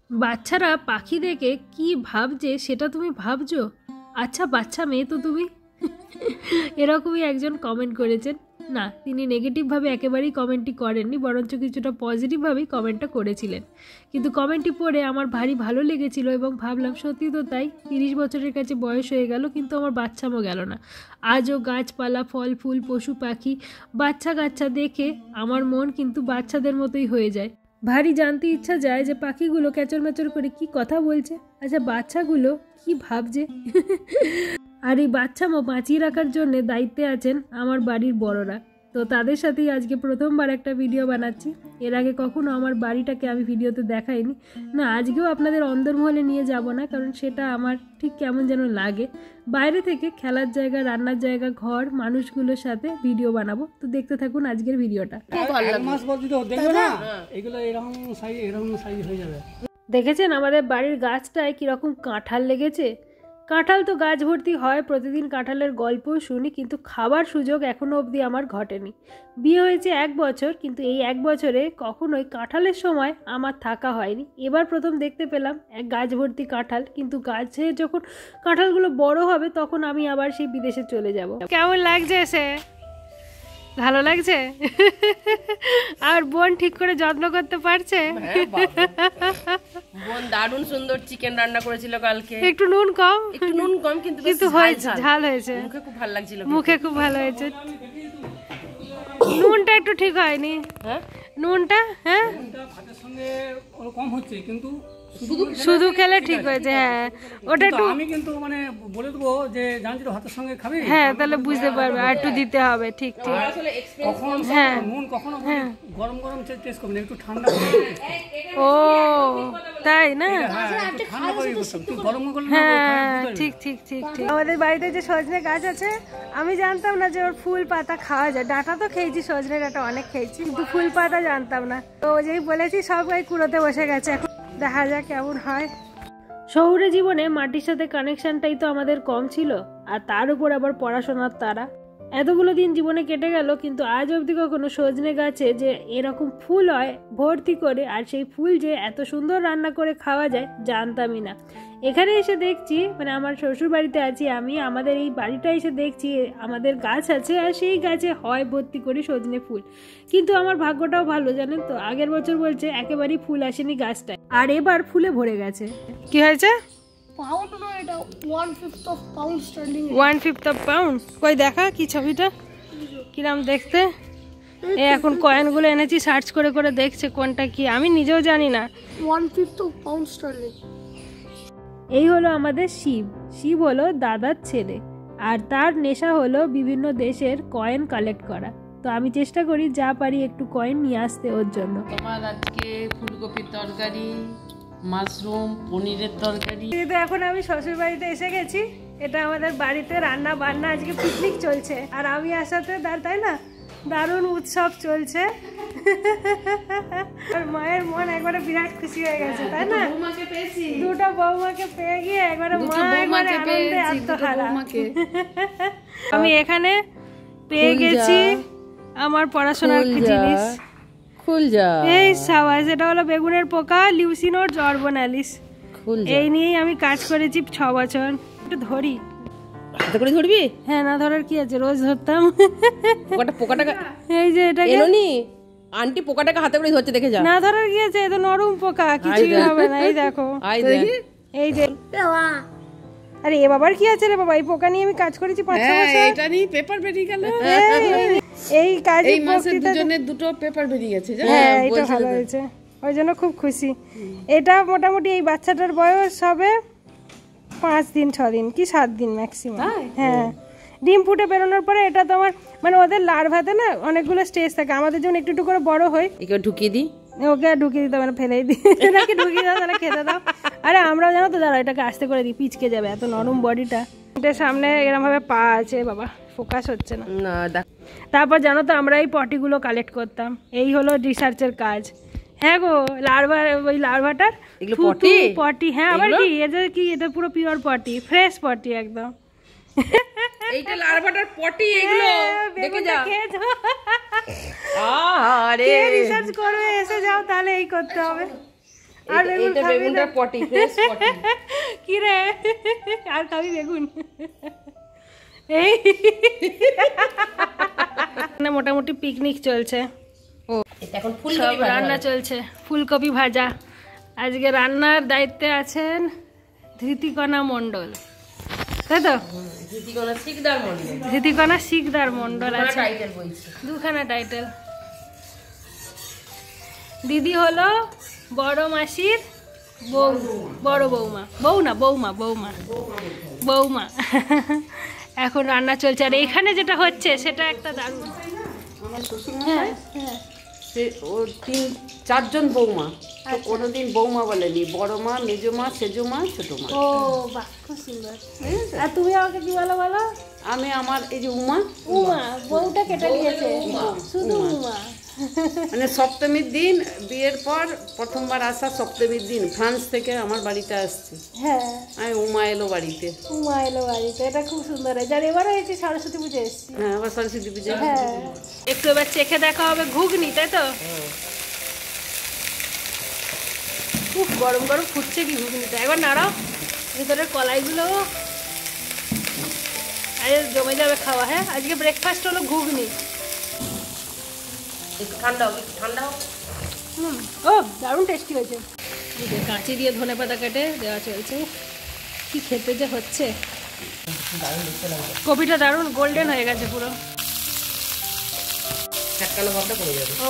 বাচ্চারা পাখি দেখে কি ভাবছে সেটা তুমি ভাবছো? আচ্ছা বাচ্চা মেয়ে তো তুমি। এরকমই একজন কমেন্ট করেছেন। না, তিনি নেগেটিভভাবে একেবারেই কমেন্টটি করেননি, বরঞ্চ কিছুটা পজিটিভভাবেই কমেন্টটা করেছিলেন। কিন্তু কমেন্টটি পড়ে আমার ভারী ভালো লেগেছিল এবং ভাবলাম সত্যি তো তাই, 30 বছরের কাছে বয়স হয়ে গেল কিন্তু আমার বাচ্চামো গেল না। আজও গাছপালা, ফল ফুল, পশু পাখি, বাচ্চা কাচ্চা দেখে আমার মন কিন্তু বাচ্চাদের মতোই হয়ে যায়। ভারী জানতে ইচ্ছা যায় যে পাখিগুলো ক্যাচর ম্যাচর করে কি কথা বলছে, আচ্ছা বাচ্চাগুলো কি ভাবছে। আর এই বাচ্চামো বাঁচিয়ে রাখার জন্য দায়িত্বে আছেন আমার বাড়ির বড়রা। তো তাদের সাথেই আজকে প্রথমবার একটা ভিডিও বানাচ্ছি। এর আগে কখনো আমার বাড়িটাকে আমি ভিডিওতে দেখাইনি। না, আজকেও আপনাদের অন্দরমহলে নিয়ে যাব না, কারণ সেটা আমার ঠিক কেমন যেন লাগে। বাইরে থেকে খেলার জায়গা, রান্নার জায়গা, ঘর, মানুষগুলোর সাথে ভিডিও বানাবো। তো দেখতে থাকুন আজকের ভিডিওটা। দেখেছেন আমাদের বাড়ির গাছটায় কিরকম কাঁঠাল লেগেছে। কাঁঠাল তো গাছ ভর্তি হয়, প্রতিদিন কাঁঠালের গল্পও শুনি, কিন্তু খাবার সুযোগ এখনও অবধি আমার ঘটেনি। বিয়ে হয়েছে 1 বছর, কিন্তু এই 1 বছরে কখনোই কাঁঠালের সময় আমার থাকা হয়নি। এবার প্রথম দেখতে পেলাম এক গাছ ভর্তি কাঁঠাল, কিন্তু গাছে যখন কাঁঠালগুলো বড় হবে তখন আমি আবার সেই বিদেশে চলে যাব। কেমন লাগছে এসে? ভালো লাগছে? আর বোন ঠিক করে যত্ন করতে পারছে? বোন দারুণ সুন্দর চিকেন রান্না করেছিল কালকে। একটু নুন কম কিন্তু হয়েছে, ঝাল হয়েছে। মুখে খুব ভালো লাগছিল, মুখে খুব ভালো হয়েছে। নুনটা একটু ঠিক হয়নি। হ্যাঁ নুনটা, হ্যাঁ কম হচ্ছে, কিন্তু শুধু খেলে ঠিক হয়েছে। হ্যাঁ ওটা একটু আমি কিন্তু মানে বলে দেবো যে জানছি তো ভাতের সঙ্গে খাবি, হ্যাঁ তাহলে বুঝতে পারবে আর একটু দিতে হবে। ঠিক ঠিক। কখন হ্যাঁ নুন কখনো গরম গরম টেস্ট করবে না, একটু ঠান্ডা ও তাই না? ঠান্ডা করে গরম করলে হ্যাঁ ঠিক ঠিক ঠিক ঠিক। আমাদের বাড়িতে যে সজনে গাছ আছে, আমি জানতাম না যে ওর ফুল পাতা খাওয়া যায়। ডাঁটা তো খেয়েছি, সজনে ডাঁটা অনেক খেয়েছি, কিন্তু ফুল পাতা জানতাম না। তো যেই বলেছি সবাই কুড়োতে বসে গেছে, এখন দেখা যাক কেমন হয়। শহুরে জীবনে মাটির সাথে কানেকশনটাই তো আমাদের কম ছিল, আর তার উপর আবার পড়াশোনার তারা। এতগুলো দিন জীবনে কেটে গেল, কিন্তু আজ অবধি কখনো সজনে গাছে যে এরকম ফুল হয় ভর্তি করে, আর সেই ফুল যে এত সুন্দর রান্না করে খাওয়া যায় জানতামই না। এখানে এসে দেখছি, মানে আমার শ্বশুর বাড়িতে আছি আমি, আমাদের এই বাড়িটা এসে দেখছি আমাদের গাছ আছে, আর সেই গাছে হয় ভর্তি করে সজনে ফুল। কিন্তু আমার ভাগ্যটাও ভালো জানেন তো, আগের বছর বলছে একেবারেই ফুল আসেনি গাছটায়, আর এবার ফুলে ভরে গেছে। কি হয়েছে? পাউন্ড না, এটা 1/5 of pound sterling. 1/5 of pound? কই দেখা কি ছবিটা, কিরাম দেখতে। এখন কয়েনগুলো এনেছি, সার্চ করে করে দেখছে কোনটা কি, আমি নিজেও জানি না। 1/5 অফ পাউন্ড স্টার্লিং। এই হলো আমাদের শিব। শিব হলো দাদার ছেলে, আর তার নেশা হলো বিভিন্ন দেশের কয়েন কালেক্ট করা। তো আমি চেষ্টা করি যা পারি একটু কয়েন নিয়ে আসতে ওর জন্য। তোমার আজকে ফুলকপির তরকারি, মাশরুম, পনিরের তরকারি। কিন্তু এখন আমি শ্বশুর বাড়িতে এসে গেছি, এটা আমাদের বাড়িতে রান্না বান্না, আজকে পিকনিক চলছে, আর আমি আসাতে তাই না দারুণ উৎসব চলছে। আর মায়ের মন একবারে বিরাট খুশি হয়ে গেছে, তাই না? দুটো বৌমাকে পেয়ে গিয়ে একবারে মা একবারে আনন্দে আত্মহারা। আমি এখানে পেয়ে গেছি আমার পড়াশোনার জিনিস। এই সাবাস, এটা হলো বেগুনের পোকা, লিউসিনোড অরবনালিস। এই নিয়েই আমি কাজ করেছি 6 বছর। একটু ধরি, হাতে করে ধরবি? হ্যাঁ না ধরার কি আছে, রোজ ধরতাম। পোকাটাকে এই যে এটা এলোনি আন্টি, পোকাটাকে হাতে করে ধরতে দেখে যা। না ধরার কি আছে, এ তো নরম পোকা, কিছুই হবে না। এই দেখো, এই যে, আরে এ বাবার কি আছে রে বাবা, এই পোকা নিয়ে আমি কাজ করেছি 5 বছর। এটা নিয়ে পেপার বেরিয়ে গেল। এই কাজে এই মাসে দুজনের দুটো পেপার বেরিয়ে গেছে। হ্যাঁ এটা ভালো হয়েছে, ওই জন্য খুব খুশি। এটা মোটামুটি এই বাচ্চাটার বয়স হবে 5 দিন 6 দিন কি 7 দিন ম্যাক্সিমাম। হ্যাঁ, ডিম ফুটে বেরোনোর পরে এটা তোমার মানে ওদের লার্ভাতে না অনেকগুলো স্টেজ থাকে, আমাদের যেমন একটু একটু করে বড় হয়। একে ঢুকিয়ে দিই, ওকে ঢুকিয়ে দিতে মানে ফেলেই দিই, এটাকে ঢুকিয়ে দাও তাহলে খেতে দাও। আরে আমরাও জানো তো, দাঁড়া এটাকে আস্তে করে দিই, পিচকে যাবে, এত নরম বডিটা। এটার সামনে এরকম ভাবে পা আছে, বাবা ফোকাস হচ্ছে না। তারপর জানো তো আমরা এই পটিগুলো কালেক্ট করতাম, এই হলো রিসার্চের কাজ। হ্যাঁ গো, লার্ভা, ওই লার্ভাটার পটি। হ্যাঁ আবার কি এটা, কি এটা পুরো পিওর পটি, ফ্রেশ পটি একদম। এইটা লার্ভাটার পটি, এগুলো দেখে যা। আরে রিসার্চ করবে, এসে যাও, তাহলে এই করতে হবে। আর বেগুন এটা খাবি বেগুনটা না? পটি, ফ্রেশ পটি। কি রে, আর খাবি বেগুন? এই না, মোটামুটি পিকনিক চলছে, এটা এখন ফুল সব রান্না চলছে, ফুলকপি ভাজা। আজকে রান্নার দায়িত্বে আছেন ধৃতিকণা মণ্ডল, তাই তো? ধৃতিকণা শিকদার মন্ডল, ধৃতিকণা শিকদার মণ্ডল আছে, টাইটেল বলছি। দুখানা টাইটেল। দিদি হলো বড় মাসির বউ, বড় বৌমা, বউ না বৌমা, বৌমা বৌমা। এখন রান্না চলছে, আর এখানে যেটা হচ্ছে সেটা একটা দারুণ। আমার শ্বশুরমশাই সে ও 3-4 বৌমা, তো কোনোদিন বৌমা বলেনি, বড় মা, মেজো মা, সেজো মা, ছোট মা। ও বাহ, খুব সুন্দর। আর তুমি আমাকে কি বলো বলো? আমি আমার এই যে উমা, উমা, বউটা কেটে নিয়েছে, শুধু উমা। মানে সপ্তমীর দিন বিয়ের পর প্রথমবার আসা সপ্তমীর দিন ফ্রান্স থেকে আমার বাড়িতে আসছে, হ্যাঁ, আমি উমা এলো বাড়িতে। উমা এলো বাড়িতে, এটা খুব সুন্দর হয়েছে। আর এবারও হয়েছে সরস্বতী পুজো এসছি। হ্যাঁ, আবার সরস্বতী পুজো। হ্যাঁ, একটু এবার চেখে দেখা হবে ঘুগনি, তাই তো? খুব গরম গরম ফুটছে কি ঘুগনিটা, একবার নাড়াও ভিতরের কলাইগুলো, আরে জমে যাবে খাওয়া। হ্যাঁ, আজকে ব্রেকফাস্ট হলো ঘুগনি। ঠান্ডা হোক, ঠান্ডা হোক। ও দারুণ টেস্টি হয়েছে। কাঁচি দিয়ে ধনেপাতা কেটে দেওয়া চলছে, কি খেতে যে হচ্ছে। কপিটা দারুণ গোল্ডেন হয়ে গেছে পুরো। কালো ভাবটা পড়ে যাবে। ও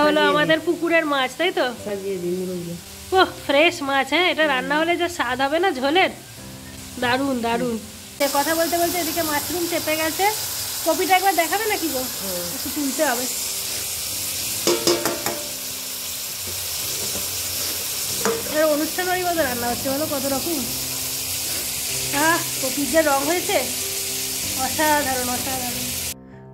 হলো আমাদের পুকুরের মাছ, তাই তো? সাজিয়ে দিই মুরগি। ও ফ্রেশ মাছ। হ্যাঁ, এটা রান্না হলে যা স্বাদ হবে না ঝোলের, দারুণ দারুণ। সে কথা বলতে বলতে এদিকে মাশরুম চেপে গেছে। কপিটা একবার দেখাবে নাকি গো? একটু তুলতে হবে। অনুষ্ঠান বাড়ি মতো রান্না হচ্ছে, বলো কত রকম। কপির যে রং হয়েছে, অসাধারণ অসাধারণ।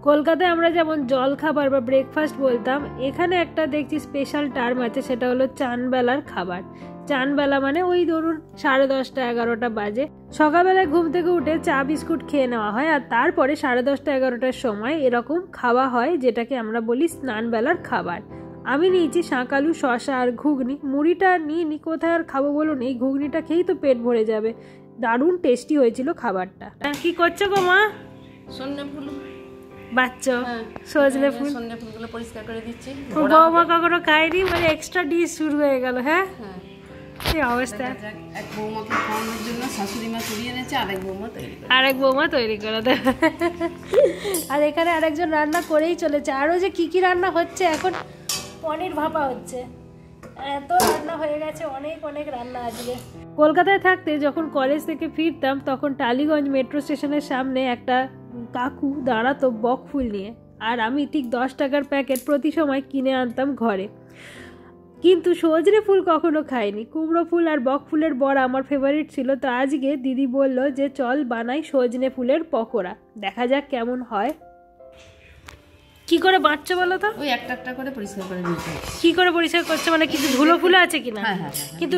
কলকাতায় আমরা যেমন জল খাবার বা ব্রেকফাস্ট বলতাম, এখানে একটা দেখছি স্পেশাল টার্ম আছে, সেটা হলো চানবেলার খাবার। চানবেলা মানে ওই ধরুন 10:30 11টা বাজে, সকালবেলায় ঘুম থেকে উঠে চা বিস্কুট খেয়ে নেওয়া হয়, আর তারপরে 10:30 11টার সময় এরকম খাওয়া হয়, যেটাকে আমরা বলি স্নানবেলার খাবার। আমি নিয়েছি শাঁকালু, শশা আর ঘুগনি। মুড়িটা নিয়ে নি, কোথায় আর খাবো বলুন, এই ঘুগনিটা খেয়েই তো পেট ভরে যাবে। দারুণ টেস্টি হয়েছিল খাবারটা। কি করছো গো মা? সন্ধ্যে ফুল বাচ্চা সজনে ফুল, সন্ধ্যে ফুলগুলো পরিষ্কার করে দিচ্ছি। বৌমা কখনো খাইনি, মানে এক্সট্রা ডিশ শুরু হয়ে গেল। হ্যাঁ, কি অবস্থা। এক বৌমাকে খাওয়ানোর জন্য শাশুড়ি মা তুলিয়ে এনেছে, আরেক বৌমা তৈরি করে। আরেক বৌমা তৈরি করে দেবে। আর এখানে আরেকজন রান্না করেই চলেছে। আরও যে কি কি রান্না হচ্ছে এখন, পনির ভাপা হচ্ছে, এত রান্না হয়ে গেছে, অনেক অনেক রান্না আজকে। কলকাতায় থাকতে যখন কলেজ থেকে ফিরতাম, তখন টালিগঞ্জ মেট্রো স্টেশনের সামনে একটা কাকু দাঁড়াতো বক ফুল নিয়ে, আর আমি ঠিক 10 টাকার প্যাকেট প্রতি সময় কিনে আনতাম ঘরে। কিন্তু সজনে ফুল কখনো খাইনি। কুমড়ো ফুল আর বক ফুলের বড়া আমার ফেভারিট ছিল। তো আজকে দিদি বলল যে চল বানাই সজনে ফুলের পকোড়া, দেখা যাক কেমন হয়। কি করে বাঁচছো বলো তো? ওই একটা একটা করে পরিষ্কার করে নিতে। কি করে পরিষ্কার করছে মানে? কিছু ধুলো ফুলো আছে কিনা? কিন্তু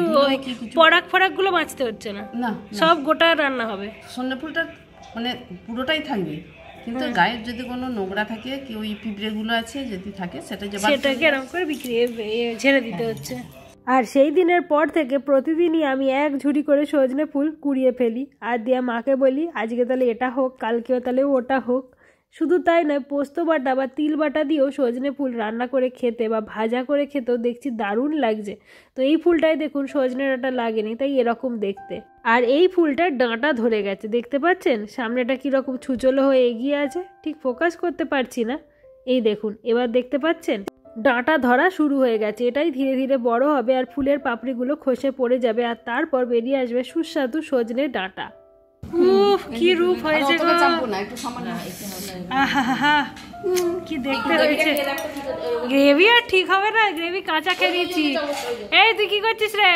পরাগ ফরাক গুলো বাঁচতে হচ্ছে না, না সব গোটা রান্না হবে। সন্ধ্যে ফুলটা মানে পুরোটাই থাকবে, কিন্তু গায়ের যদি কোনো নোংরা থাকে, কি ওই পিঁপড়েগুলো আছে যদি থাকে, সেটাকে এরকম করে বিক্রি ঝেড়ে দিতে হচ্ছে। আর সেই দিনের পর থেকে প্রতিদিনই আমি 1 ঝুড়ি করে সজনে ফুল কুড়িয়ে ফেলি, আর দিয়ে মাকে বলি আজকে তাহলে এটা হোক, কালকেও তাহলে ওটা হোক। শুধু তাই নয়, পোস্ত বাটা বা তিল বাটা দিয়েও সজনে ফুল রান্না করে খেতে বা ভাজা করে খেতেও দেখছি দারুণ লাগছে। তো এই ফুলটাই দেখুন সজনে ডাঁটা লাগেনি, তাই এরকম দেখতে। আর এই ফুলটার ডাঁটা ধরে গেছে, দেখতে পাচ্ছেন? সামনেটা কীরকম ছুচলো হয়ে এগিয়ে আছে, ঠিক ফোকাস করতে পারছি না। এই দেখুন, এবার দেখতে পাচ্ছেন ডাঁটা ধরা শুরু হয়ে গেছে। এটাই ধীরে ধীরে বড় হবে আর ফুলের পাপড়িগুলো খসে পড়ে যাবে, আর তারপর বেরিয়ে আসবে সুস্বাদু সজনে ডাঁটা। উফ, কি রূপ হয়েছে গো! আহা, কি দেখতে হয়েছে। গ্রেভি আর ঠিক হবে না, গ্রেভি কাঁচা খেয়ে দিয়েছি। এই তুই কি করছিস রে?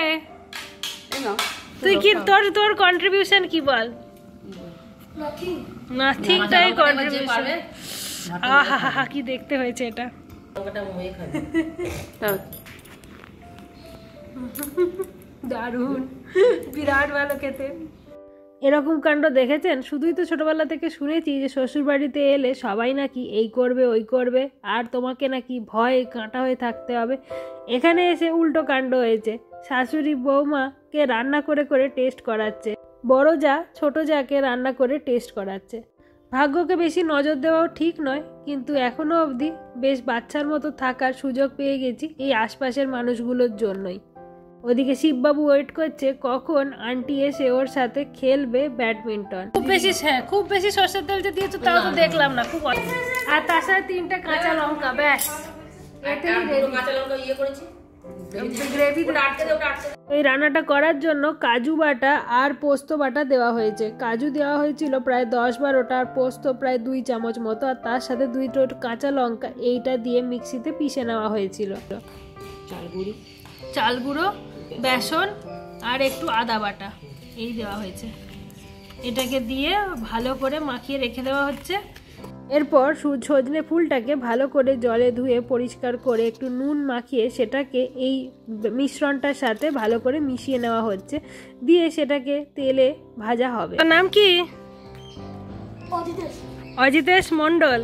তুই কি তোর কন্ট্রিবিউশন কি বল? নাথিংটাই কন্ট্রিবিউশন। আহা, কি দেখতে হয়েছে এটা। দারুণ, বিরাট ভালো খেতে। এরকম কাণ্ড দেখেছেন? শুধুই তো ছোটবেলা থেকে শুনেছি যে শ্বশুরবাড়িতে এলে সবাই নাকি এই করবে ওই করবে, আর তোমাকে নাকি ভয় কাঁটা হয়ে থাকতে হবে। এখানে এসে উল্টো কাণ্ড হয়েছে। শাশুড়ি বৌমাকে রান্না করে করে টেস্ট করাচ্ছে, বড় যা ছোট যাকে রান্না করে টেস্ট করাচ্ছে। ভাগ্যকে বেশি নজর দেওয়াও ঠিক নয়, কিন্তু এখনও অবধি বেশ বাচ্চার মতো থাকার সুযোগ পেয়ে গেছি এই আশপাশের মানুষগুলোর জন্যই। ওদিকে শিববাবু ওয়েট করছে কখন আন্টি এসে ওর সাথে খেলবে ব্যাডমিন্টন। খুব বেশি সরষের তেল যে দিয়েছো তাও তো দেখলাম না, খুব আর তার সাথে 3টা কাঁচা লঙ্কা, ব্যাস এই রান্নাটা করার জন্য কাজু বাটা আর পোস্ত বাটা দেওয়া হয়েছে। কাজু দেওয়া হয়েছিল প্রায় 10-12টা, আর পোস্ত প্রায় 2 চামচ মতো, আর তার সাথে 2টো কাঁচা লঙ্কা এইটা দিয়ে মিক্সিতে পিষে নেওয়া হয়েছিল। চাল গুঁড়ো, বেসন আর একটু আদা বাটা এই দেওয়া হয়েছে। এটাকে দিয়ে ভালো করে মাখিয়ে রেখে দেওয়া হচ্ছে। এরপর সজনে ফুলটাকে ভালো করে জলে ধুয়ে পরিষ্কার করে একটু নুন মাখিয়ে সেটাকে এই মিশ্রণটার সাথে ভালো করে মিশিয়ে নেওয়া হচ্ছে, দিয়ে সেটাকে তেলে ভাজা হবে। তার নাম কি? অজিতেশ মণ্ডল।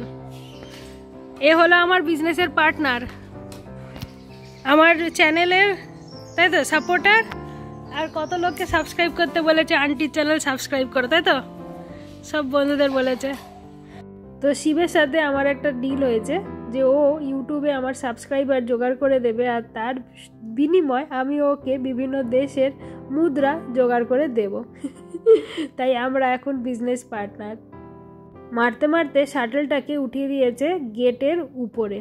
এ হলো আমার বিজনেসের পার্টনার, আমার চ্যানেলের, তাই তো, সাপোর্টার। আর কত লোককে সাবস্ক্রাইব করতে বলেছে, আন্টির চ্যানেল সাবস্ক্রাইব করো, তাই তো সব বন্ধুদের বলেছে। তো শিবের সাথে আমার একটা ডিল হয়েছে যে ও ইউটিউবে আমার সাবস্ক্রাইবার জোগাড় করে দেবে, আর তার বিনিময় আমি ওকে বিভিন্ন দেশের মুদ্রা জোগাড় করে দেব। তাই আমরা এখন বিজনেস পার্টনার। মারতে মারতে শাটলটাকে উঠিয়ে দিয়েছে গেটের উপরে।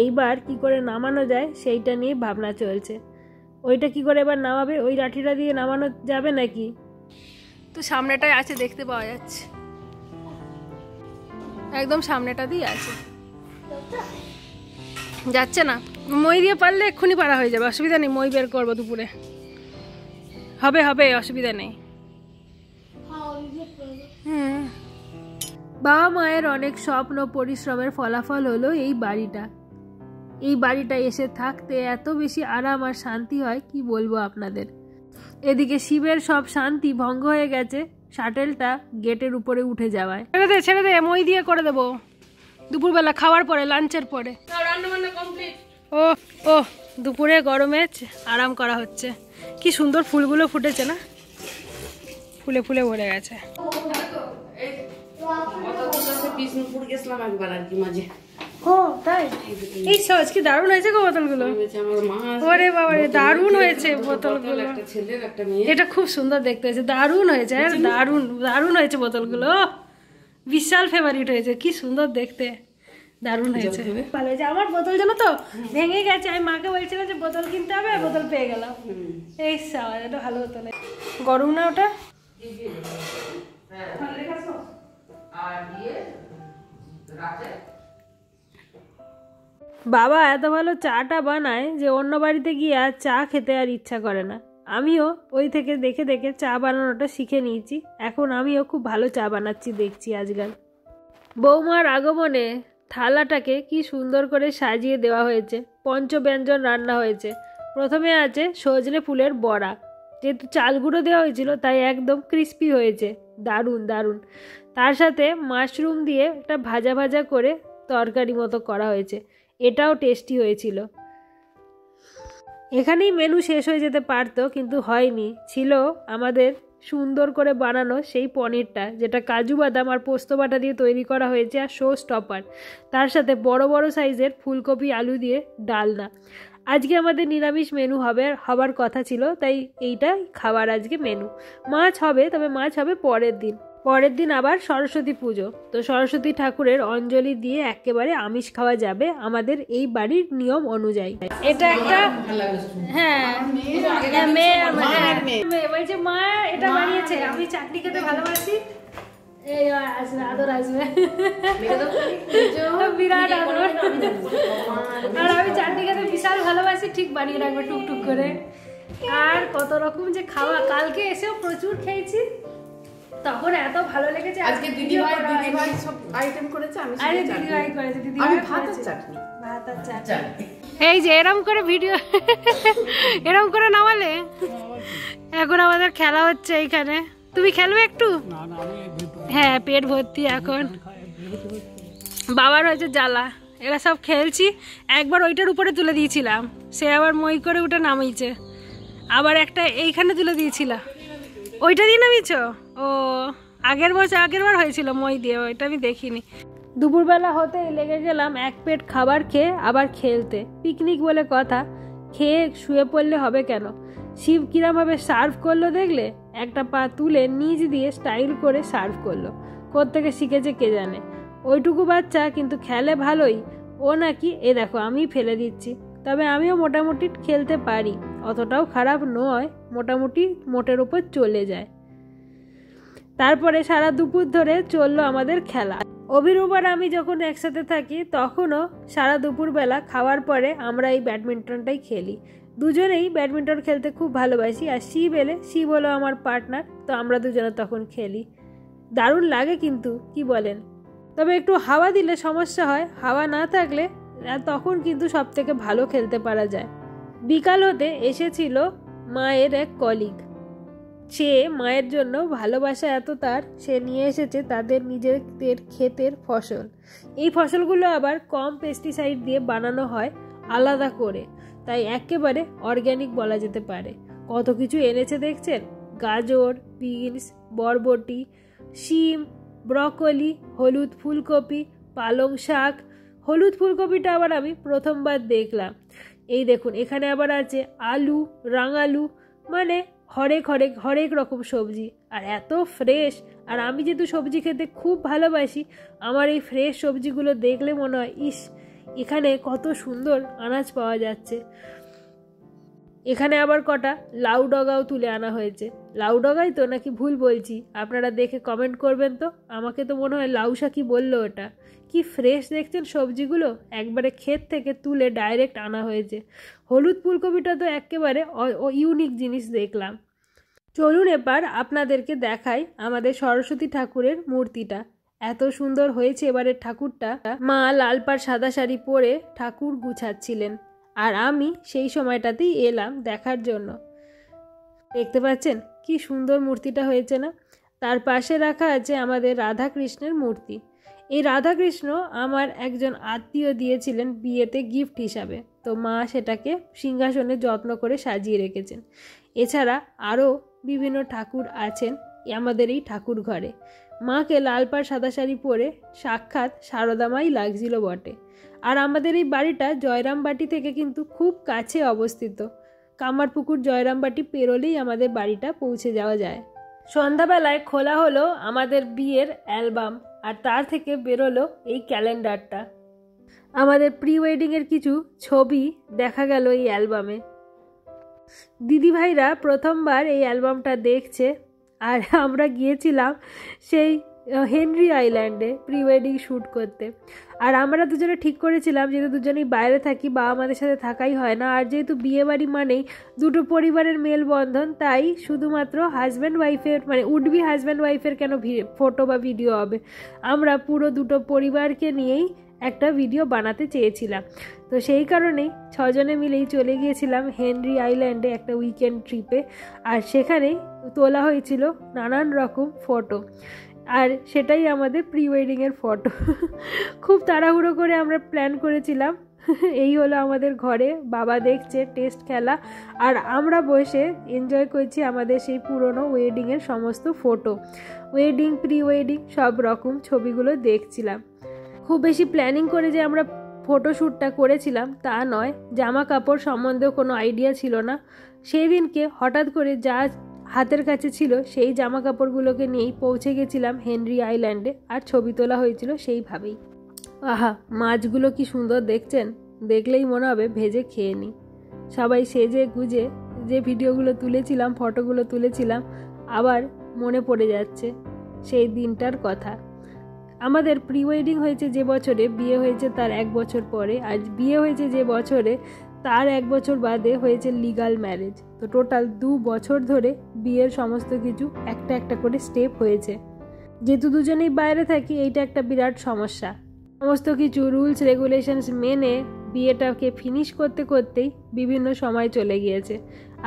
এইবার কি করে নামানো যায় সেইটা নিয়ে ভাবনা চলছে। ওইটা কি করে এবার নামাবে? ওই লাঠিটা দিয়ে নামানো যাবে নাকি? তো সামনেটাই আছে, দেখতে পাওয়া যাচ্ছে, একদম সামনেটা দিয়ে আছে, যাচ্ছে না। মই দিয়ে পারলে এক্ষুনি পারা হয়ে যাবে, অসুবিধা নেই। মই বের করবো দুপুরে, হবে হবে, অসুবিধা নেই। বাবা মায়ের অনেক স্বপ্ন পরিশ্রমের ফলাফল হলো এই বাড়িটা। এই বাড়িটা এসে থাকতে এত বেশি আরাম আর শান্তি হয় কি বলবো আপনাদের। এদিকে শিবের সব শান্তি ভঙ্গ হয়ে গেছে শাটেলটা গেটের উপরে উঠে যাওয়ায়। ছেড়ে দে, মই দিয়ে করে দেবো দুপুরবেলা খাওয়ার পরে, লাঞ্চের পরে। ও ও দুপুরে গরমে আরাম করা হচ্ছে। কি সুন্দর ফুলগুলো ফুটেছে না, ফুলে ফুলে ভরে গেছে। বিষ্ণুপুর গেছিলাম একবার আর কি মাঝে। ও তাই? এই সজ কি দারুণ হয়েছে গো বোতলগুলো। ওরে বাবা রে, দারুণ হয়েছে বোতলগুলো। এটা খুব সুন্দর দেখতে হয়েছে, দারুণ হয়েছে, দারুণ দারুণ হয়েছে বোতলগুলো। বিশাল ফেভারিট হয়েছে, কি সুন্দর দেখতে, দারুণ হয়েছে, ভালো হয়েছে। আমার বোতল জানো তো ভেঙে গেছে, আমি মাকে বলছিলাম যে বোতল কিনতে হবে, বোতল পেয়ে গেলাম। এই সাওয়া, এটা ভালো বোতল। গরম না ওটা? বাবা এত ভালো চাটা বানায় যে অন্য বাড়িতে গিয়ে আর চা খেতে আর ইচ্ছা করে না। আমিও ওই থেকে দেখে দেখে চা বানানোটা শিখে নিয়েছি, এখন আমিও খুব ভালো চা বানাচ্ছি দেখছি আজকাল। বৌমার আগমনে থালাটাকে কি সুন্দর করে সাজিয়ে দেওয়া হয়েছে, পঞ্চব্যঞ্জন রান্না হয়েছে। প্রথমে আছে সজনে ফুলের বড়া, যেহেতু চাল গুঁড়ো দেওয়া হয়েছিল তাই একদম ক্রিস্পি হয়েছে, দারুণ দারুণ। তার সাথে মাশরুম দিয়ে একটা ভাজা ভাজা করে তরকারি মতো করা হয়েছে, এটাও টেস্টি হয়েছিল। এখানেই মেনু শেষ হয়ে যেতে পারতো, কিন্তু হয়নি। ছিল আমাদের সুন্দর করে বানানো সেই পনিরটা, যেটা কাজু বাদাম আর পোস্ত বাটা দিয়ে তৈরি করা হয়েছে, আর শো স্টপার, তার সাথে বড় বড় সাইজের ফুলকপি আলু দিয়ে ডালনা। আজকে আমাদের নিরামিষ মেনু হবার কথা ছিল, তাই এইটাই খাবার আজকে মেনু। মাছ হবে, তবে মাছ হবে পরের দিন। পরের দিন আবার সরস্বতী পুজো, তো সরস্বতী ঠাকুরের অঞ্জলি দিয়ে একেবারে আমিষ খাওয়া যাবে আমাদের এই বাড়ির নিয়ম অনুযায়ী। এটা একটা মেয়ে বলছে মা এটা বানিয়েছে, আমি চাটনি খেতে ভালোবাসি, এই আসবে আদর আসবে, বিরাট আদর। আর আমি চাটনি খেতে বিশাল ভালোবাসি, ঠিক বানিয়ে রাখবে টুকটুক করে। আর কত রকম যে খাওয়া, কালকে এসেও প্রচুর খেয়েছি, তখন এত ভালো লেগেছে। আজকে দিদিভাই সব আইটেম করেছে, আমি দিদিভাই করেছে, দিদিভাই ভাত আর চাটনি, ভাত আর চাটনি। এই যে এরকম করে ভিডিও এরকম করে নামালে। এখন আমাদের খেলা হচ্ছে এইখানে, তুমি খেলবে একটু? না না আমি হ্যাঁ, পেট ভর্তি এখন। বাবার হয়েছে জ্বালা, এরা সব খেলছি। একবার ওইটার উপরে তুলে দিয়েছিলাম, সে আবার মই করে ওটা নামিয়েছে। আবার একটা এইখানে তুলে দিয়েছিলাম, ওইটা দিয়ে নামিয়েছ? ও আগের বার হয়েছিল মই দিয়ে, ওইটা আমি দেখিনি। দুপুরবেলা হতেই লেগে গেলাম এক পেট খাবার খেয়ে আবার খেলতে। পিকনিক বলে কথা, খেয়ে শুয়ে পড়লে হবে কেন? শিব কিরমভাবে সার্ভ করলো দেখলে? একটা পা তুলে নিচ দিয়ে স্টাইল করে সার্ভ করলো। কোত্থেকে শিখেছে কে জানে। ওইটুকু বাচ্চা কিন্তু খেলে ভালোই। ও নাকি এ দেখো আমি ফেলে দিচ্ছি, তবে আমিও মোটামুটি খেলতে পারি, অতটাও খারাপ নয়, মোটামুটি মোটের উপর চলে যায়। তারপরে সারা দুপুর ধরে চললো আমাদের খেলা। অভিরূপ আর আমি যখন একসাথে থাকি তখনও সারা দুপুরবেলা খাওয়ার পরে আমরা এই ব্যাডমিন্টনটাই খেলি। দুজনেই ব্যাডমিন্টন খেলতে খুব ভালোবাসি। আর শিব হলো আমার পার্টনার, তো আমরা দুজনে তখন খেলি। দারুণ লাগে কিন্তু, কি বলেন? তবে একটু হাওয়া দিলে সমস্যা হয়, হাওয়া না থাকলে তখন কিন্তু সব থেকে ভালো খেলতে পারা যায়। বিকাল হতে এসেছিল মায়ের এক কলিগ। সে মায়ের জন্য ভালোবাসা এত তার, সে নিয়ে এসেছে তাদের নিজেদের ক্ষেতের ফসল। এই ফসলগুলো আবার কম পেস্টিসাইড দিয়ে বানানো হয় আলাদা করে, তাই একেবারে অর্গ্যানিক বলা যেতে পারে। কত কিছু এনেছে দেখছেন, গাজর, বিনস, বরবটি, শিম, ব্রকলি, হলুদ ফুলকপি, পালং শাক। হলুদ ফুলকপিটা আবার আমি প্রথমবার দেখলাম। এই দেখুন, এখানে আবার আছে আলু, রাঙালু, মানে হরেক রকম সবজি, আর এত ফ্রেশ। আর আমি যেহেতু সবজি খেতে খুব ভালোবাসি, আমার এই ফ্রেশ সবজিগুলো দেখলে মনে হয় ইস, এখানে কত সুন্দর আনাজ পাওয়া যাচ্ছে। এখানে আবার কটা লাউ ডগাও তুলে আনা হয়েছে। লাউ ডগাই তো নাকি ভুল বলছি, আপনারা দেখে কমেন্ট করবেন তো। আমাকে তো মনে হয় লাউ শাকই বললো ওটা। কি ফ্রেশ দেখছেন সবজিগুলো, একবারে ক্ষেত থেকে তুলে ডাইরেক্ট আনা হয়েছে। হলুদ ফুলকপিটা তো একেবারে ইউনিক জিনিস দেখলাম। চলুন এবার আপনাদেরকে দেখাই আমাদের সরস্বতী ঠাকুরের মূর্তিটা। এত সুন্দর হয়েছে এবারের ঠাকুরটা। মা লাল পাড় সাদা শাড়ি পরে ঠাকুর গুছাচ্ছিলেন, আর আমি সেই সময়টাতেই এলাম দেখার জন্য। দেখতে পাচ্ছেন কি সুন্দর মূর্তিটা হয়েছে না? তার পাশে রাখা আছে আমাদের রাধা কৃষ্ণের মূর্তি। এই রাধাকৃষ্ণ আমার একজন আত্মীয় দিয়েছিলেন বিয়েতে গিফট হিসাবে, তো মা সেটাকে সিংহাসনে যত্ন করে সাজিয়ে রেখেছেন। এছাড়া আরও বিভিন্ন ঠাকুর আছেন আমাদের এই ঠাকুর ঘরে। মাকে লাল পাড় সাদা শাড়ি পরে সাক্ষাৎ শারদামাই লাগছিল বটে। আর আমাদের এই বাড়িটা জয়রামবাটি থেকে কিন্তু খুব কাছে অবস্থিত। কামারপুকুর জয়রামবাটি পেরোলেই আমাদের বাড়িটা পৌঁছে যাওয়া যায়। সন্ধ্যাবেলায় খোলা হলো আমাদের বিয়ের অ্যালবাম, আর তার থেকে বেরোলো এই ক্যালেন্ডারটা। আমাদের প্রি ওয়েডিংয়ের কিছু ছবি দেখা গেল এই অ্যালবামে। দিদিভাইরা প্রথমবার এই অ্যালবামটা দেখছে। আর আমরা গিয়েছিলাম সেই হেনরি আইল্যান্ডে প্রি ওয়েডিং শ্যুট করতে। আর আমরা দুজনে ঠিক করেছিলাম, যেহেতু দুজনেই বাইরে থাকি বা আমাদের সাথে থাকাই হয় না, আর যেহেতু বিয়েবাড়ি মানেই দুটো পরিবারের মেলবন্ধন, তাই শুধুমাত্র হাজব্যান্ড ওয়াইফের মানে উডবি হাজব্যান্ড ওয়াইফের কেন ফটো বা ভিডিও হবে, আমরা পুরো দুটো পরিবারকে নিয়েই একটা ভিডিও বানাতে চেয়েছিলাম। তো সেই কারণেই 6 জনে মিলেই চলে গিয়েছিলাম হেনরি আইল্যান্ডে একটা উইকেন্ড ট্রিপে। আর সেখানেই তোলা হয়েছিল নানান রকম ফটো, আর সেটাই আমাদের প্রি ওয়েডিংয়ের ফটো। খুব তাড়াহুড়ো করে আমরা প্ল্যান করেছিলাম। এই হলো আমাদের ঘরে, বাবা দেখছে টেস্ট খেলা, আর আমরা বসে এনজয় করছি আমাদের সেই পুরনো ওয়েডিংয়ের সমস্ত ফটো। ওয়েডিং, প্রি ওয়েডিং সব রকম ছবিগুলো দেখছিলাম। খুব বেশি প্ল্যানিং করে যে আমরা ফটোশ্যুটটা করেছিলাম তা নয়, জামা কাপড় সম্বন্ধেও কোনো আইডিয়া ছিল না। সেই দিনকে হঠাৎ করে যা হাতের কাছে ছিল সেই জামা কাপড়গুলোকে নিয়েই পৌঁছে গেছিলাম হেনরি আইল্যান্ডে, আর ছবি তোলা হয়েছিল সেইভাবেই। আহা, মাছগুলো কি সুন্দর দেখছেন, দেখলেই মনে হবে ভেজে খেয়ে নিই। সবাই সেজে গুজে যে ভিডিওগুলো তুলেছিলাম, ফটোগুলো তুলেছিলাম, আবার মনে পড়ে যাচ্ছে সেই দিনটার কথা। আমাদের প্রি ওয়েডিং হয়েছে যে বছরে, বিয়ে হয়েছে তার 1 বছর পরে, আর বিয়ে হয়েছে যে বছরে তার 1 বছর বাদে হয়েছে লিগাল ম্যারেজ। তো টোটাল 2 বছর ধরে বিয়ের সমস্ত কিছু একটা একটা করে স্টেপ হয়েছে। যেহেতু দুজনেই বাইরে থাকি, এইটা একটা বিরাট সমস্যা। সমস্ত কিছু রুলস রেগুলেশনস মেনে বিয়েটাকে ফিনিশ করতে করতেই বিভিন্ন সময় চলে গিয়েছে।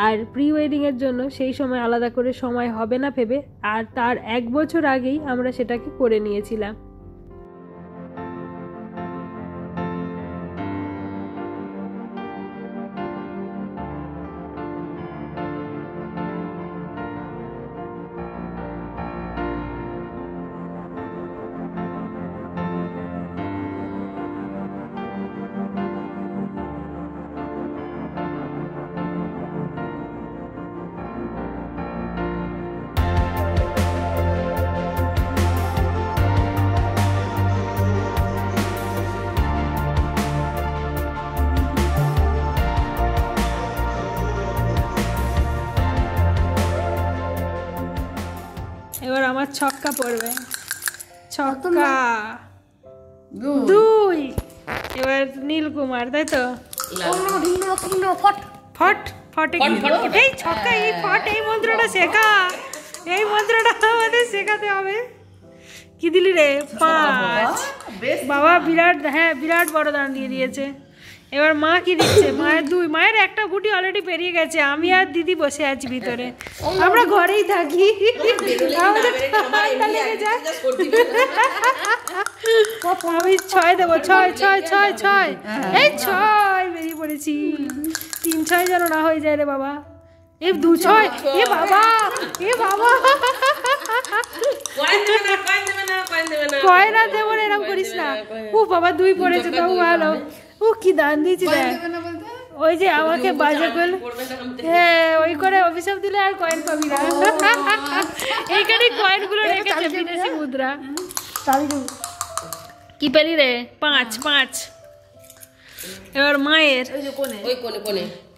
আর প্রি ওয়েডিংয়ের জন্য সেই সময় আলাদা করে সময় হবে না ভেবে আর তার 1 বছর আগেই আমরা সেটাকে করে নিয়েছিলাম। এবার আমার ছক্কা পড়বে, ছক্কা 2। এবার নীলকুমার, তাই তো? ফট ফট ফটে এই ছক্কা, এই ফট, এই মন্ত্রটা শেখা, এই মন্ত্রটা আমাদের শেখাতে হবে। কি দিলি রে? 5। বাবা বিরাট, হ্যাঁ বিরাট বড় দান দিয়ে দিয়েছে। এবার মা কি দিচ্ছে? মায়ের 2। মায়ের একটা গুটি অলরেডি পেরিয়ে গেছে। আমি আর দিদি বসে আছি ভিতরে, আমরা ঘরেই থাকি। আমি 6 দেবো, 6 6 6 6। এই 6 বেরিয়ে পড়েছি। 3 6 যেন না হয়ে যায় রে বাবা। এই 2 6, এ বাবা, এ বাবা, কয়না দেবো না, এরকম করিস না। ও বাবা 2 পড়েছে, তো ভালো। ও কি দান দিয়েছি দেখ, ওই যে আমাকে বাজে করল, হ্যাঁ ওই করে অভিশাপ দিলে আর কয়েন পাবি না। এইখানে কয়েনগুলো রেখেছে, বিদেশি মুদ্রা। কি পেলি রে? 5 5। এবার মায়ের,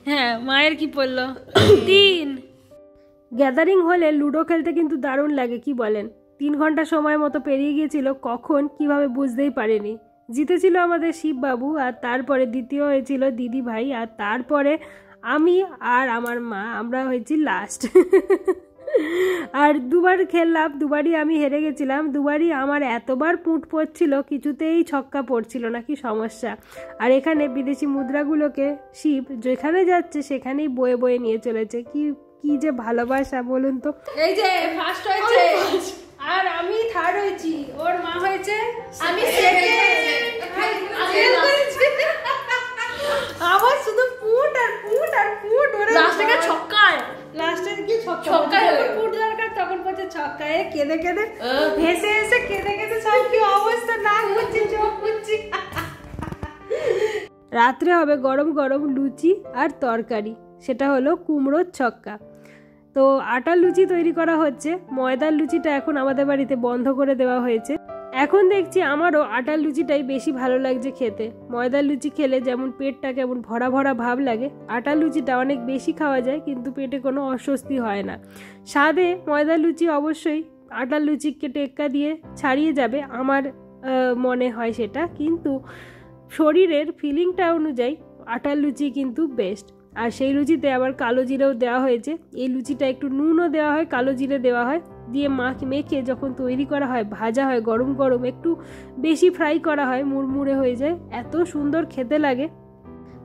হ্যাঁ মায়ের কি পড়লো? 3। গ্যাদারিং হলে লুডো খেলতে কিন্তু দারুণ লাগে, কি বলেন? 3 ঘন্টা সময় মতো পেরিয়ে গিয়েছিল, কখন কিভাবে বুঝতেই পারিনি। জিতেছিল আমাদের শিববাবু, আর তারপরে দ্বিতীয় হয়েছিল দিদি ভাই, আর তারপরে আমি আর আমার মা, আমরা হয়েছি লাস্ট। আর 2বার খেললাম, 2বারই আমি হেরে গেছিলাম। 2বারই আমার এতবার পুঁট পড়ছিল, কিছুতেই ছক্কা পড়ছিল না, কি সমস্যা। আর এখানে বিদেশি মুদ্রাগুলোকে শিব যেখানে যাচ্ছে সেখানেই বয়ে বয়ে নিয়ে চলেছে। কি কি যে ভালোবাসা বলুন তো। এই যে ফার্স্ট হয়েছে, আর আমি 3rd হয়েছি, ওর মা হয়েছে, আমি আমার শুধু পুট আর পুট আর পুট। লাস্টে ছক্কায়, লাস্টে কি ছক্কা হলো, পুট দরকার তখন পড়ছে ছক্কায়। কেঁদে কেঁদে, হেসে হেসে কেঁদে কেঁদে সব কি অবস্থা, না বুঝছি চোখ বুঝছি। রাত্রে হবে গরম গরম লুচি আর তরকারি, সেটা হলো কুমড়োর ছক্কা। তো আটার লুচি তৈরি করা হচ্ছে। ময়দার লুচিটা এখন আমাদের বাড়িতে বন্ধ করে দেওয়া হয়েছে। এখন দেখছি আমারও আটার লুচিটাই বেশি ভালো লাগছে খেতে। ময়দার লুচি খেলে যেমন পেটটা কেমন ভরা ভরা ভাব লাগে, আটার লুচিটা অনেক বেশি খাওয়া যায় কিন্তু পেটে কোনো অস্বস্তি হয় না। স্বাদে ময়দার লুচি অবশ্যই আটার লুচিকে টেক্কা দিয়ে ছাড়িয়ে যাবে, আমার মনে হয় সেটা। কিন্তু শরীরের ফিলিংটা অনুযায়ী আটার লুচি কিন্তু বেস্ট। আর সেই লুচিতে আবার কালো জিরেও দেওয়া হয়েছে। এই লুচিটা একটু নুনও দেওয়া হয়, কালো জিরে দেওয়া হয়, দিয়ে মেখে যখন তৈরি করা হয়, ভাজা হয় গরম গরম, একটু বেশি ফ্রাই করা হয়, মুড়মুড়ে হয়ে যায়, এত সুন্দর খেতে লাগে।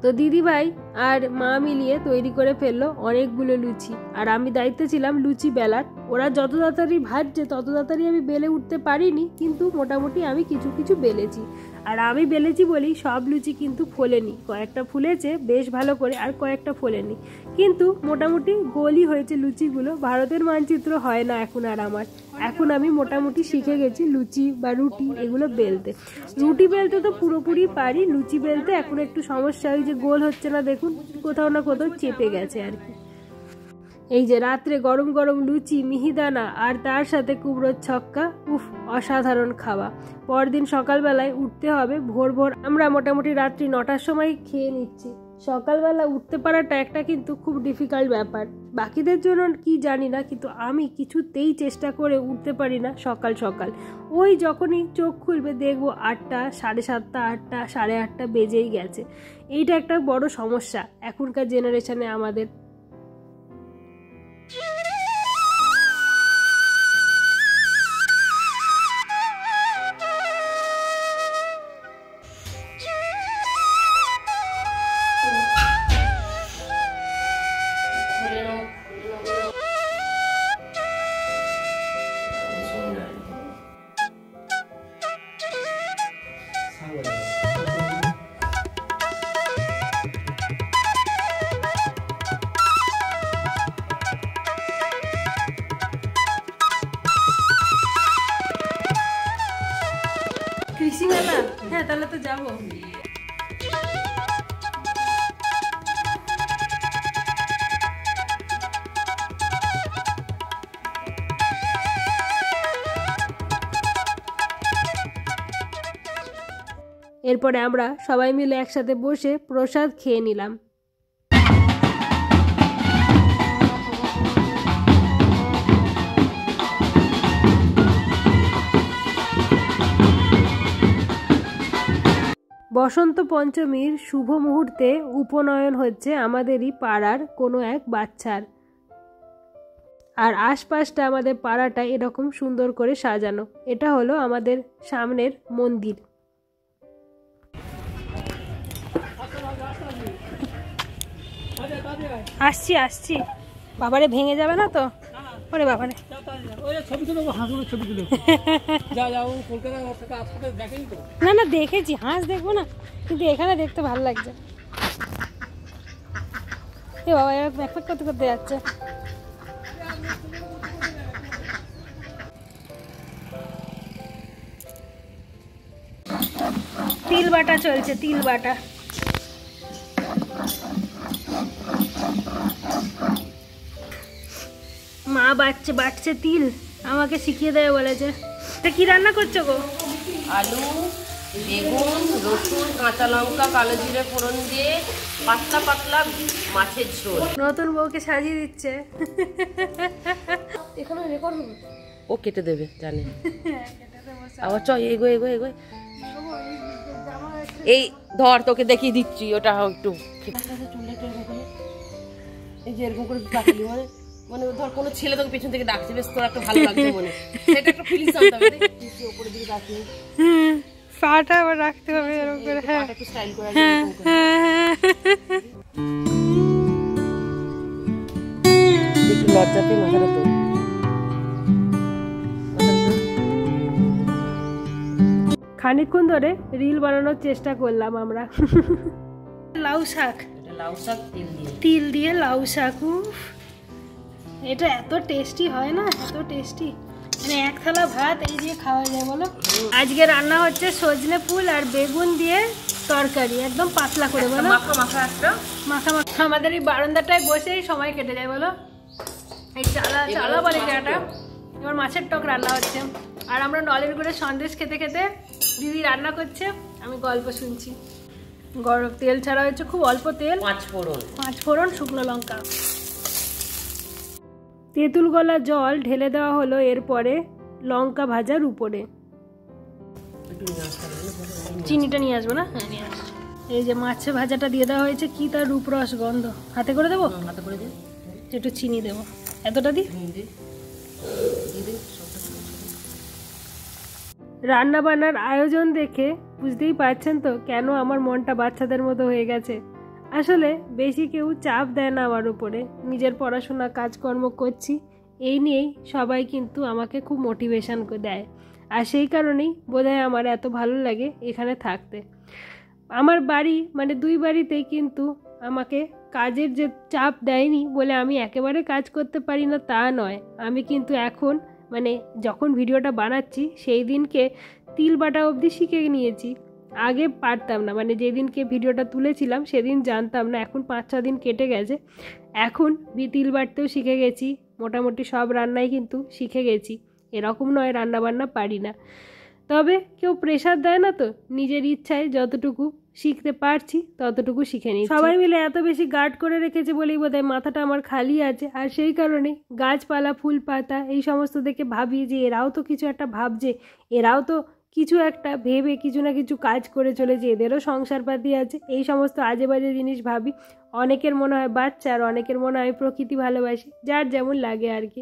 তো দিদিভাই আর মা মিলিয়ে তৈরি করে ফেললো অনেকগুলো লুচি, আর আমি দায়িত্বে ছিলাম লুচি বেলার। ওরা যত তাড়াতাড়ি ভাজছে তত তাড়াতাড়ি আমি বেলে উঠতে পারিনি, কিন্তু মোটামুটি আমি কিছু কিছু বেলেছি। আর আমি বেলেছি বলি সব লুচি কিন্তু ফোলেনি, কয়েকটা ফুলেছে বেশ ভালো করে, আর কয়েকটা ফোলেনি, কিন্তু মোটামুটি গোলই হয়েছে লুচিগুলো। ভারতের মানচিত্র হয় না এখন আর আমার, এখন আমি মোটামুটি শিখে গেছি লুচি বা রুটি এগুলো বেলতে। রুটি বেলতে তো পুরোপুরি পারি, লুচি বেলতে এখন একটু সমস্যা, ওই যে গোল হচ্ছে না দেখুন, কোথাও না কোথাও চেপে গেছে আর কি। এই যে রাত্রে গরম গরম লুচি, মিহিদানা আর তার সাথে কুমড়োর ছক্কা, উফ অসাধারণ খাওয়া। পরদিন সকালবেলায় উঠতে হবে ভোর ভোর। আমরা মোটামুটি রাত্রি 9টার সময় খেয়ে নিচ্ছি। সকালবেলা উঠতে পারাটা একটা কিন্তু খুব ডিফিকাল্ট ব্যাপার, বাকিদের জন্য কি জানি না, কিন্তু আমি কিছুতেই চেষ্টা করে উঠতে পারি না সকাল সকাল। ওই যখনই চোখ খুলবে দেখবো 8টা, 7:30, 8টা, 8:30 বেজেই গেছে। এইটা একটা বড় সমস্যা এখনকার জেনারেশনে আমাদের। তাহলে তো যাবো। এরপরে আমরা সবাই মিলে একসাথে বসে প্রসাদ খেয়ে নিলাম। বসন্ত পঞ্চমীর শুভ মুহূর্তে উপনয়ন হচ্ছে আমাদেরই পাড়ার কোনো এক বাচ্চার, আর আশপাশটা আমাদের পাড়াটা এরকম সুন্দর করে সাজানো। এটা হলো আমাদের সামনের মন্দির। আসছি আসছি, বাবারে ভেঙে যাবে না তো? ওরে বাবারে, ছবি তুলো, হাঁসগুলো ছবি তুলো। যা যাও কলকাতা দেখেনি তো? না না দেখেছি, হাঁস দেখবো না, কিন্তু এখানে দেখতে ভালো লাগছে। এ বাবা, এবার ব্যাকপ্যাক করতে করতে যাচ্ছে। তিল বাটা চলছে, তিল বাটা। মা বাটছে তিল, আমাকে শিখিয়ে দেবে বলেছে। তা কি রান্না করছো গো? আলু, বেগুন, রসুন, কাঁচা লঙ্কা, কালো জিরে ফোড়ন দিয়ে পাতলা পাতলা মাছের ঝোল। নতুন বউকে সাজিয়ে দিচ্ছে। এখানে রেকর্ড হবে। ও কেটে দেবে জানে। আবার চ এগো এগো এগো, এই ধর তোকে দেখিয়ে দিচ্ছি, ওটা একটু এই যে এরকম করে ডাকলি মানে মানে ধর কোনো ছেলে তোকে পেছন থেকে ডাকছে, বেশ তোর একটা ভালো লাগছে মনে, সেটা একটা ফিলিংস আনতে হবে। উপরের দিকে ডাকলে পাটা আবার রাখতে হবে এরকম করে। হ্যাঁ একটু স্টাইল করে একটু লজ্জা পেয়ে মাথাটা তো খানিকক্ষণ ধরে রিল বানানোর চেষ্টা করলাম আমরা। লাউ শাক, লাউ শাক তিল দিয়ে লাউ শাক, এটা এত টেস্টি হয় না, এত টেস্টি, মানে এক থালা ভাত এই দিয়ে খাওয়া যায় বলো। আজকে রান্না হচ্ছে সজনে ফুল আর বেগুন দিয়ে তরকারি, একদম পাতলা করে বলো, মাখা মাখা একটা মাখা মাখা। আমাদের এই বারান্দাটায় বসেই সময় কেটে যায় বলো। এই চালা চালা বলে জায়গাটা। এবার মাছের টক রান্না হচ্ছে, আর আমরা নলের গুঁড়ে সন্দেশ খেতে খেতে দিদি রান্না করছে, আমি গল্প শুনছি। গরম তেল ছাড়া হয়েছে, খুব অল্প তেল, 5 ফোড়ন, শুকনো লঙ্কা। তেঁতুল গলা জল ঢেলে দেওয়া হলো এরপরে লঙ্কা ভাজার উপরে। চিনিটা নিয়ে আসবো না? হ্যাঁ নিয়ে আসছি। এই যে মাছ ভাজাটা দিয়ে দেওয়া হয়েছে, কি তার রূপরস গন্ধ। হাতে করে দেবো? হাতে করে দিই, একটু চিনি দেবো, এতটা দিই। রান্না বান্নার আয়োজন দেখে বুঝতেই পারছেন তো কেন আমার মনটা বাচ্চাদের মতো হয়ে গেছে। আসলে বেশি কেউ চাপ দেয় না আমার উপরে, নিজের পড়াশোনা কাজকর্ম করছি এই নিয়েই সবাই কিন্তু আমাকে খুব মোটিভেশন দেয়, আর সেই কারণেই বোধহয় আমার এত ভালো লাগে এখানে থাকতে। আমার বাড়ি মানে 2 বাড়িতেই কিন্তু আমাকে কাজের যে চাপ দেয়নি বলে আমি একেবারে কাজ করতে পারি না তা নয়। আমি কিন্তু এখন মানে যখন ভিডিওটা বানাচ্ছি সেই দিনকে তিল বাটা অবধি শিখে নিয়েছি। আগে পারতাম না, মানে যেদিনকে ভিডিওটা তুলেছিলাম সেদিন জানতাম না, এখন 5-6 দিন কেটে গেছে, এখন তিল বাটতেও শিখে গেছি, মোটামুটি সব রান্নাই কিন্তু শিখে গেছি। এরকম নয় রান্নাবান্না পারি না, তবে কেউ প্রেশার দেয় না তো, নিজের ইচ্ছায় যতটুকু শিখতে পারছি ততটুকু শিখে নিই। সবাই মিলে এত বেশি গার্ড করে রেখেছে বলেই বোধহয় মাথাটা আমার খালি আছে, আর সেই কারণে গাছপালা ফুল পাতা এই সমস্ত দেখে ভাবি যে এরাও তো কিছু একটা ভাবছে, এরাও তো কিছু একটা ভেবে কিছু না কিছু কাজ করে চলেছে, এদেরও সংসারপাতি আছে, এই সমস্ত আজে বাজে জিনিস ভাবি। অনেকের মনে হয় বাচ্চা, আর অনেকের মনে হয় প্রকৃতি ভালোবাসি, যার যেমন লাগে আর কি।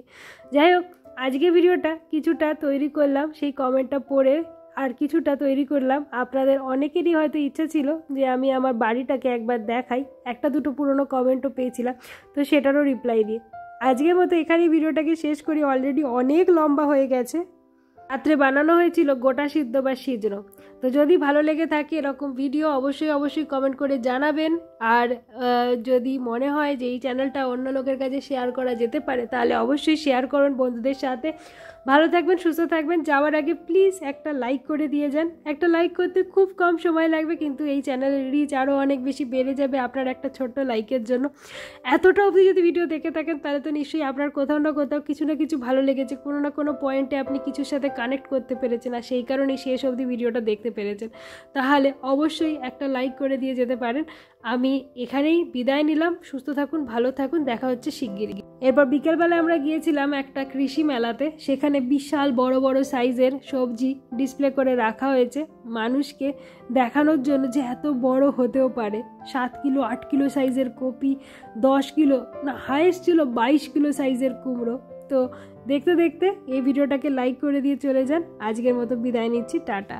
যাই হোক, আজকে ভিডিওটা কিছুটা তৈরি করলাম সেই কমেন্টটা পড়ে, আর কিছুটা তৈরি করলাম আপনাদের অনেকেরই হয়তো ইচ্ছা ছিল যে আমি আমার বাড়িটাকে একবার দেখাই, 1-2 পুরনো কমেন্টও পেয়েছিলাম, তো সেটারও রিপ্লাই দিয়ে আজকের মতো এখানেই ভিডিওটাকে শেষ করি। অলরেডি অনেক লম্বা হয়ে গেছে। রাত্রে বানানো হয়েছিল গোটা সিদ্ধ বা সিজনো, তো যদি ভালো লেগে থাকে এরকম ভিডিও অবশ্যই কমেন্ট করে জানাবেন। আর যদি মনে হয় যে এই চ্যানেলটা অন্য লোকের কাছে শেয়ার করা যেতে পারে তাহলে অবশ্যই শেয়ার করুন বন্ধুদের সাথে। ভালো থাকবেন, সুস্থ থাকবেন। যাওয়ার আগে প্লিজ একটা লাইক করে দিয়ে যান। একটা লাইক করতে খুব কম সময় লাগবে, কিন্তু এই চ্যানেলের রিচ আরও অনেক বেশি বেড়ে যাবে আপনার একটা ছোট্ট লাইকের জন্য। এতটা অবধি যদি ভিডিও দেখে থাকেন তাহলে তো নিশ্চয়ই আপনার কোথাও না কোথাও কিছু না কিছু ভালো লেগেছে, কোনো না কোনো পয়েন্টে আপনি কিছুর সাথে কানেক্ট করতে পেরেছেন, আর সেই কারণেই শেষ অবধি ভিডিওটা দেখতে পেরেছেন। তাহলে অবশ্যই একটা লাইক করে দিয়ে যেতে পারেন। আমি এখানেই বিদায় নিলাম। সুস্থ থাকুন, ভালো থাকুন, দেখা হচ্ছে শিগগিরই। এরপর বিকেলবেলায় আমরা গিয়েছিলাম একটা কৃষি মেলাতে। সেখানে বিশাল বড় বড় সাইজের সবজি ডিসপ্লে করে রাখা হয়েছে মানুষকে দেখানোর জন্য যে এত বড় হতেও পারে। 7 কিলো 8 কিলো সাইজের কপি, 10 কিলো না হাইয়েস্ট ছিল 22 কিলো সাইজের কুমড়ো। তো দেখতে দেখতে এই ভিডিওটাকে লাইক করে দিয়ে চলে যান। আজকের মতো বিদায় নিচ্ছি, টাটা।